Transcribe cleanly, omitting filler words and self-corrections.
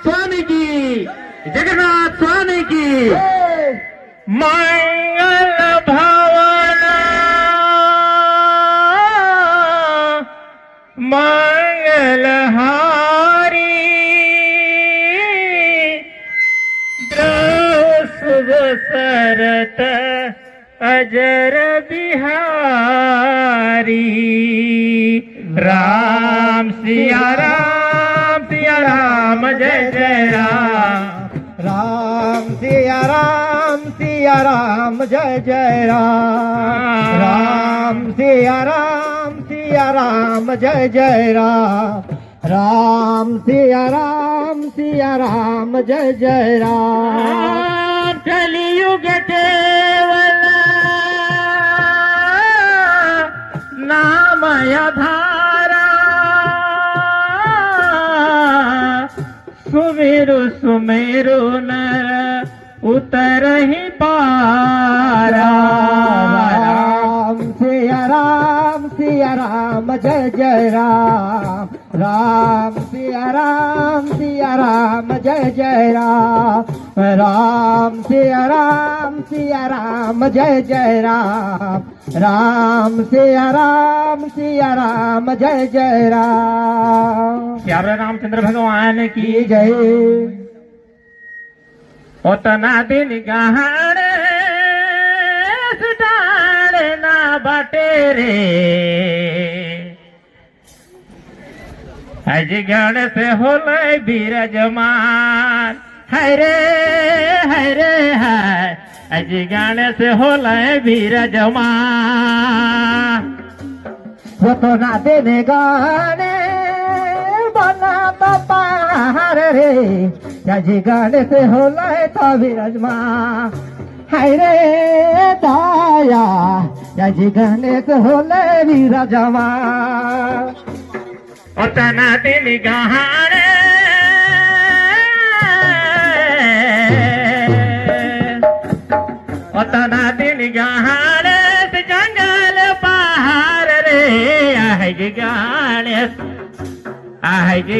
स्वामी की, जगन्नाथ स्वामी की। मंगल भावना मंगल हारी द्रौसुब सरत अजर बिहारी। राम सिया राम जय जय राम। राम सिया राम जय जय राम। राम सिया राम जय जय राम। राम सिया राम जय जय राम। कलियुग केवल नामय धारा सुमेरु नर उतर ही पारा। राम सिया राम जय जय राम। राम सिया राम जय जय राम। राम सिया राम जय जय राम। राम सिया राम जय जय राम। प्यारे रामचंद्र भगवान की जय। ओतना दिन गहन ना बटे रे हज गण से होले बिरजमान। है रे है हज गण से होले बिरजमान। वो तो ना देने गाने बना पहाड़ रे जी गाने से होला तो विराजमा। हाय रे दाया जी गाने से होला विराजमा। ओतना दिन गहन ओतना दिन गहन जंगल पहाड़ रे। आहज गाने आहज